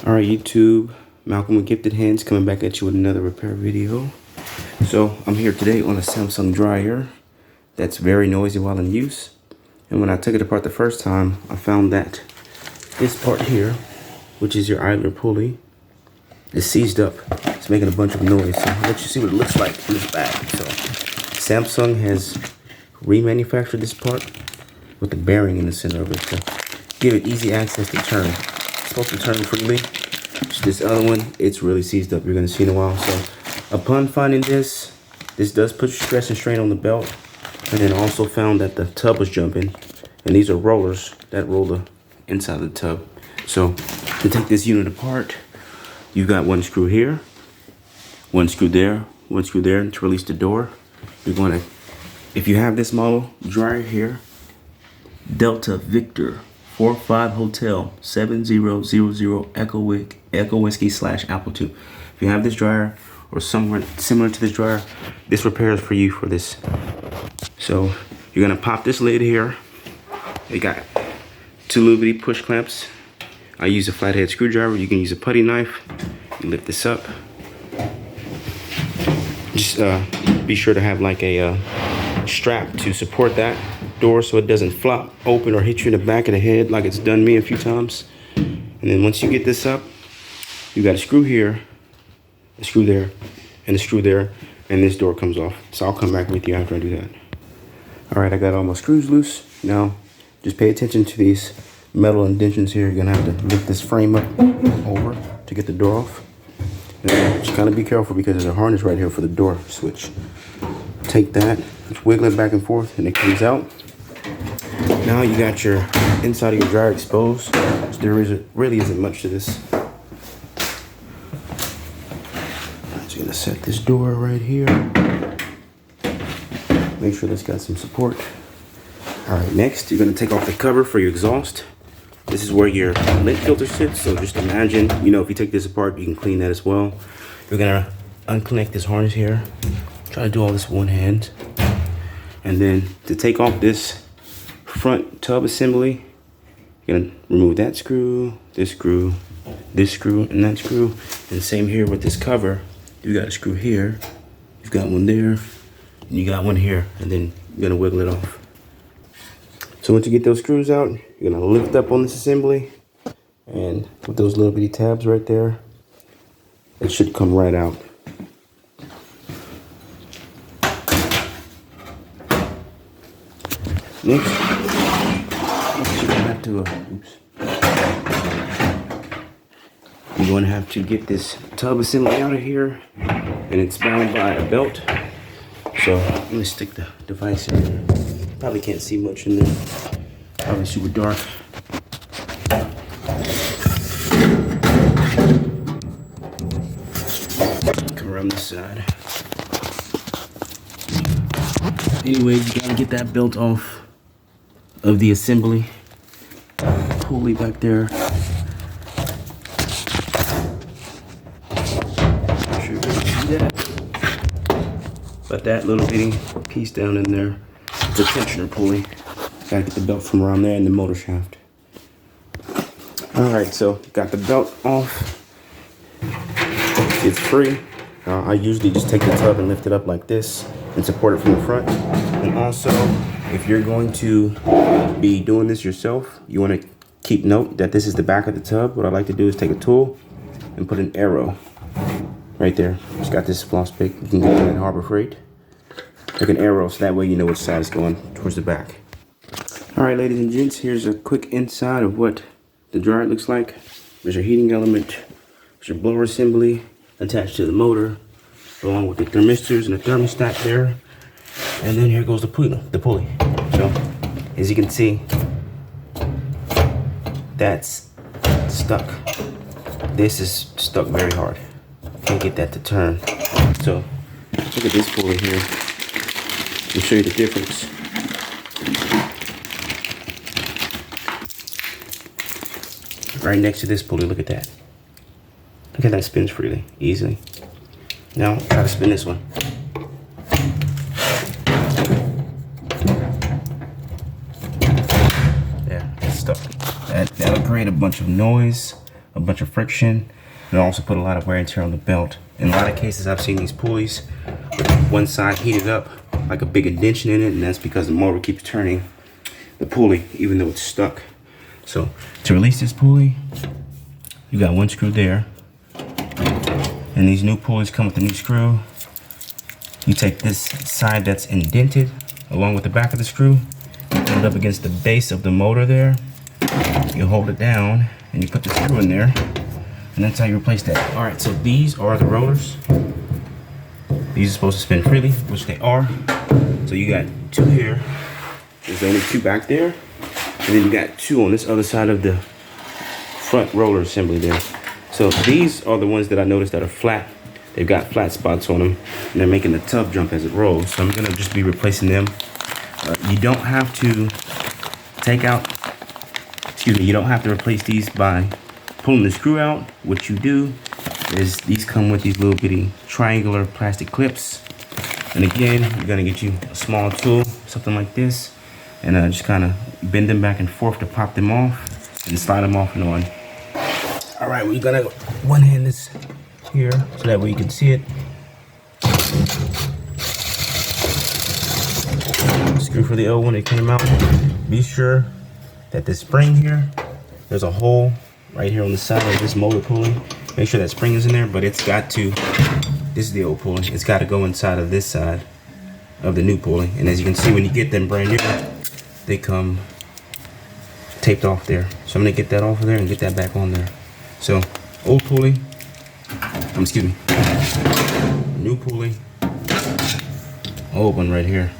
All right, YouTube, Malcolm with Gifted Hands coming back at you with another repair video. So I'm here today on a Samsung dryer that's very noisy while in use. And when I took it apart the first time, I found that this part here, which is your idler pulley, is seized up. It's making a bunch of noise. So I'll let you see what it looks like in this bag. So Samsung has remanufactured this part with a bearing in the center of it to give it easy access to turn. It's supposed to turn freely. This other one, it's really seized up. You're gonna see in a while. So upon finding this does put stress and strain on the belt. And then also found that the tub was jumping. And these are rollers that roll the inside of the tub. So to take this unit apart, you've got one screw here, one screw there, one screw there, and to release the door, you're gonna, if you have this model dryer here, Delta Victor 45 Hotel 7000 Echo Whiskey / Apple 2. If you have this dryer or somewhere similar to this dryer, this repair is for you for this. So you're gonna pop this lid here. You got two little bitty push clamps. I use a flathead screwdriver. You can use a putty knife. You lift this up. Just be sure to have like a strap to support that door so it doesn't flop open or hit you in the back of the head like it's done me a few times. And then once you get this up, you got a screw here, a screw there, and a screw there, and this door comes off. So I'll come back with you after I do that. All right, I got all my screws loose. Now, just pay attention to these metal indentions here. You're gonna have to lift this frame up over to get the door off. And just kind of be careful because there's a harness right here for the door switch. Take that, just wiggle it back and forth, and it comes out. Now you got your inside of your dryer exposed. So there really isn't much to this. So you're gonna set this door right here. Make sure this got some support. All right, next you're gonna take off the cover for your exhaust. This is where your lint filter sits. So just imagine, if you take this apart, you can clean that as well. You're gonna unconnect this harness here. Try to do all this with one hand. And then to take off this front tub assembly, you're gonna remove that screw, this screw, and that screw. And same here with this cover. You got a screw here, you've got one there, and you got one here, and then you're gonna wiggle it off. So once you get those screws out, you're gonna lift up on this assembly, and with those little bitty tabs right there, it should come right out. Next, you're gonna have to, you're gonna have to get this tub assembly out of here, and it's bound by a belt. So I'm gonna stick the device in there. Probably can't see much in there. Probably super dark. Come around this side. Anyway, you gotta get that belt off of the assembly. Pulley back there. Make sure you can see that. But that little bitty piece down in there, it's a tensioner pulley. Gotta get the belt from around there and the motor shaft. All right, so got the belt off. It's free. I usually just take the tub and lift it up like this and support it from the front. And also, if you're going to be doing this yourself, you want to keep note that this is the back of the tub. What I like to do is take a tool and put an arrow right there. Just got this floss pick. You can get it at Harbor Freight. Like an arrow, so that way you know which side is going towards the back. All right, ladies and gents, here's a quick inside of what the dryer looks like. There's your heating element. There's your blower assembly attached to the motor, along with the thermistors and the thermostat there. And then here goes the pulley. So, as you can see, that's stuck. This is stuck very hard. Can't get that to turn. So, look at this pulley here. Let me show you the difference. Right next to this pulley, look at that. Look at that, spins freely, easily. Now, try to spin this one. There, it's stuck. That'll create a bunch of noise a bunch of friction, and also put a lot of wear and tear on the belt. In a lot of cases, I've seen these pulleys with one side heated up, like a big indentation in it, and that's because the motor keeps turning the pulley even though it's stuck. So to release this pulley, you got one screw there, and these new pulleys come with a new screw. You take this side that's indented along with the back of the screw, you put it up against the base of the motor there, you hold it down, and you put the screw in there, and that's how you replace that. All right, so these are the rollers. These are supposed to spin freely, which they are. So you got two here. There's only two back there. And then you got two on this other side of the front roller assembly there. So these are the ones that I noticed that are flat. They've got flat spots on them, and they're making the tub jump as it rolls. So I'm gonna just be replacing them. You don't have to you don't have to replace these by pulling the screw out. What you do is these come with these little bitty triangular plastic clips. And again, you're gonna get you a small tool, something like this, and just kind of bend them back and forth to pop them off and slide them off and on. All right, we're gonna one hand this here so that way you can see it. Screw for the old one, it came out. Be sure that the spring here, there's a hole right here on the side of this motor pulley. Make sure that spring is in there, but it's got to, this is the old pulley, it's got to go inside of this side of the new pulley. And as you can see, when you get them brand new, they come taped off there. So I'm gonna get that off of there and get that back on there. So old pulley, excuse me, new pulley, old one right here.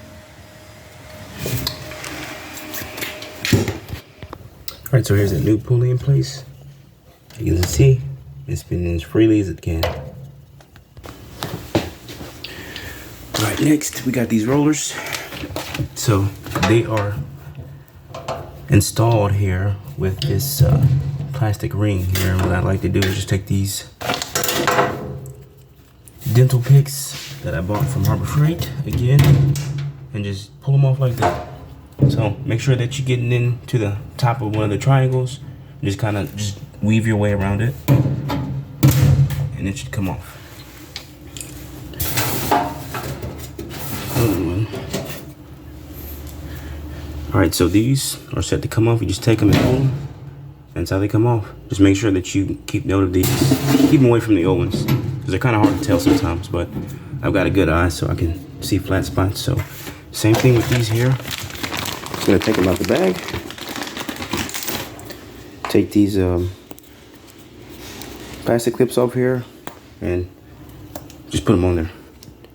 All right, so here's a new pulley in place. You can see it's spinning as freely as it can. All right, next we got these rollers. So they are installed here with this plastic ring here. And what I like to do is just take these dental picks that I bought from Harbor Freight again and just pull them off like that. So make sure that you're getting into the top of one of the triangles. Just kind of just weave your way around it, and it should come off. All right, so these are set to come off. You just take them and pull them. That's how they come off. Just make sure that you keep note of these. Keep them away from the old ones, because they're kind of hard to tell sometimes, but I've got a good eye so I can see flat spots. So same thing with these here. I'm gonna take them out the bag. Take these plastic clips off here and just put them on there.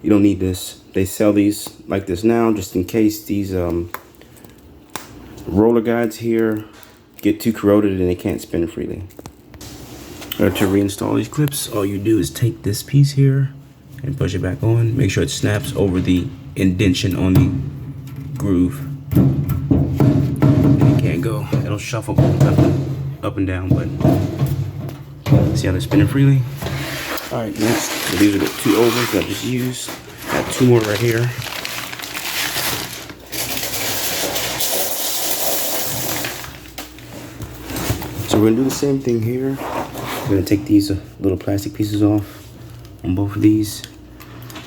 You don't need this. They sell these like this now, just in case these roller guides here get too corroded and they can't spin freely. To reinstall these clips, all you do is take this piece here and push it back on. Make sure it snaps over the indentation on the groove. And it can't go. It'll shuffle up and down, but see how they're spinning freely? All right, next, so these are the two old ones that I just used. Got two more right here. So we're gonna do the same thing here. We're gonna take these little plastic pieces off on both of these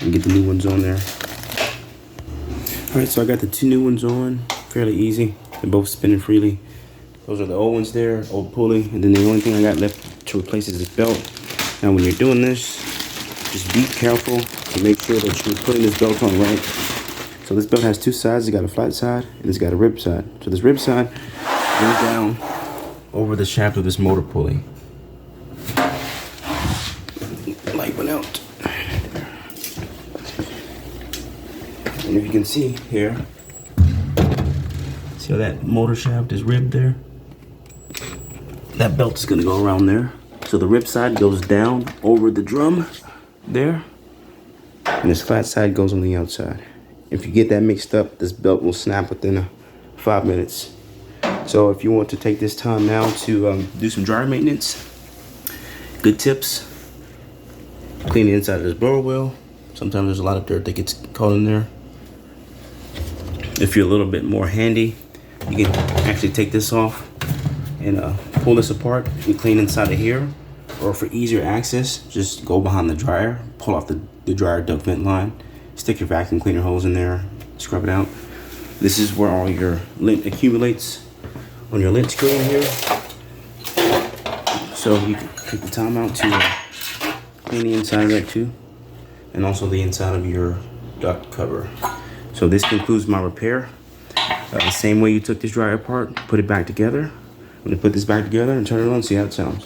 and get the new ones on there. All right, so I got the two new ones on, fairly easy. They're both spinning freely. Those are the old ones there, old pulley, and then the only thing I got left to replace is this belt. Now when you're doing this, just be careful to make sure that you're putting this belt on right. So this belt has two sides. It's got a flat side and it's got a rib side. So this rib side goes down over the shaft of this motor pulley. Light went out. And if you can see here, see how that motor shaft is ribbed there? That belt is gonna go around there. So the rib side goes down over the drum there, and this flat side goes on the outside. If you get that mixed up, this belt will snap within 5 minutes. So if you want to take this time now to do some dryer maintenance, good tips: clean the inside of this blower wheel. Sometimes there's a lot of dirt that gets caught in there. If you're a little bit more handy, you can actually take this off and pull this apart and clean inside of here. Or for easier access, just go behind the dryer, pull off the dryer duct vent line, stick your vacuum cleaner hose in there, scrub it out. This is where all your lint accumulates on your lint screen here. So you can take the time out to clean the inside of that too, and also the inside of your duct cover. So this concludes my repair. The same way you took this dryer apart, put it back together. I'm gonna put this back together and turn it on and see how it sounds.